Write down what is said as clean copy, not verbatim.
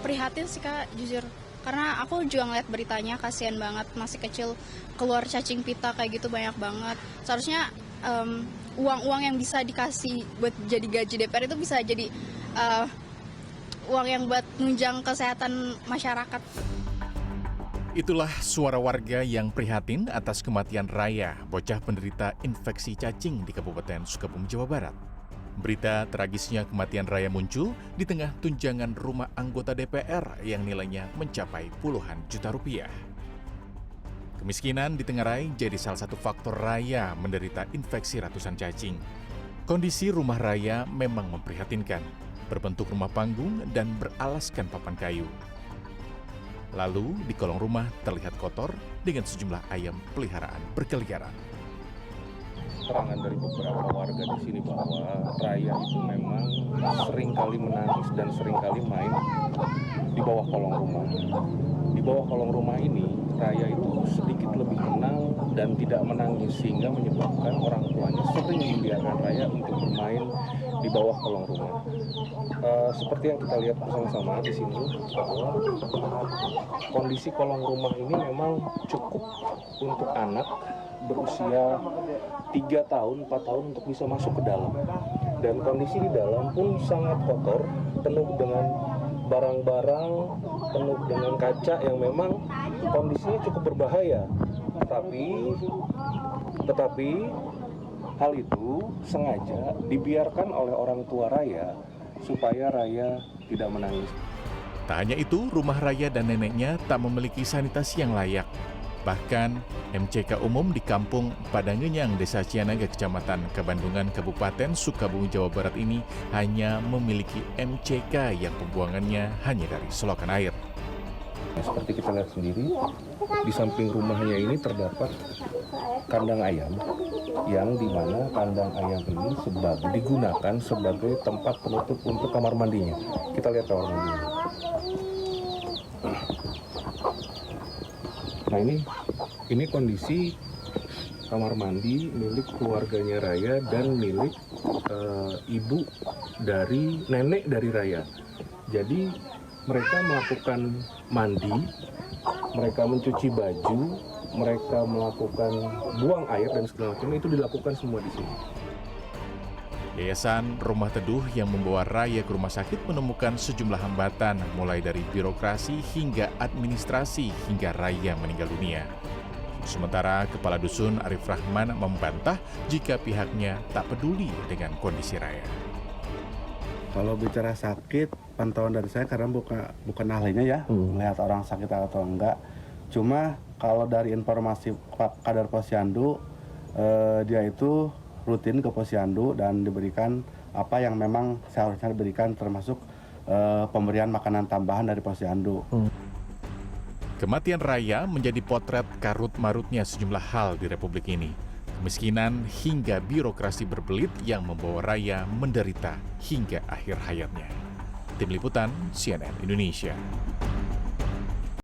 prihatin sih Kak, jujur. Karena aku juga ngeliat beritanya, kasihan banget masih kecil keluar cacing pita kayak gitu banyak banget. Seharusnya uang-uang yang bisa dikasih buat jadi gaji DPR itu bisa jadi uang yang buat nunjang kesehatan masyarakat. Itulah suara warga yang prihatin atas kematian Raya, bocah penderita infeksi cacing di Kabupaten Sukabumi, Jawa Barat. Berita tragisnya kematian Raya muncul di tengah tunjangan rumah anggota DPR yang nilainya mencapai puluhan juta rupiah. Kemiskinan di Tengarai jadi salah satu faktor Raya menderita infeksi ratusan cacing. Kondisi rumah Raya memang memprihatinkan, berbentuk rumah panggung dan beralaskan papan kayu. Lalu di kolong rumah terlihat kotor dengan sejumlah ayam peliharaan berkeliaran. Keterangan dari beberapa warga di sini bahwa Raya itu memang sering kali menangis dan sering kali main di bawah kolong rumah. Di bawah kolong rumah ini Raya itu sedikit lebih tenang dan tidak menangis sehingga menyebabkan orang tuanya sering membiarkan Raya untuk bermain di bawah kolong rumah. Seperti yang kita lihat bersama-sama di sini bahwa kondisi kolong rumah ini memang cukup untuk anak berusia 3 tahun, 4 tahun untuk bisa masuk ke dalam. Dan kondisi di dalam pun sangat kotor, penuh dengan barang-barang, penuh dengan kaca yang memang kondisinya cukup berbahaya. Tetapi hal itu sengaja dibiarkan oleh orang tua Raya supaya Raya tidak menangis. Tak hanya itu, rumah Raya dan neneknya tak memiliki sanitasi yang layak. Bahkan, MCK umum di Kampung Padangenyang, Desa Cianaga, Kecamatan Kabandungan, Kabupaten Sukabumi, Jawa Barat ini hanya memiliki MCK yang pembuangannya hanya dari selokan air. Seperti kita lihat sendiri, di samping rumahnya ini terdapat kandang ayam, yang dimana kandang ayam ini digunakan sebagai tempat penutup untuk kamar mandinya. Kita lihat kamar mandinya. Nah ini kondisi kamar mandi milik keluarganya Raya dan milik ibu dari nenek dari Raya. Jadi mereka melakukan mandi, mereka mencuci baju, mereka melakukan buang air dan segala macam itu dilakukan semua di sini. Yayasan Rumah Teduh yang membawa Raya ke rumah sakit menemukan sejumlah hambatan mulai dari birokrasi hingga administrasi hingga Raya meninggal dunia. Sementara Kepala Dusun Arif Rahman membantah jika pihaknya tak peduli dengan kondisi Raya. Kalau bicara sakit, pantauan dari saya karena bukan ahlinya ya, melihat orang sakit atau enggak. Cuma kalau dari informasi Pak Kadar Posyandu, dia itu rutin ke Posyandu dan diberikan apa yang memang seharusnya diberikan, termasuk pemberian makanan tambahan dari Posyandu. Kematian Raya menjadi potret karut-marutnya sejumlah hal di Republik ini. Kemiskinan hingga birokrasi berbelit yang membawa Raya menderita hingga akhir hayatnya. Tim Liputan CNN Indonesia.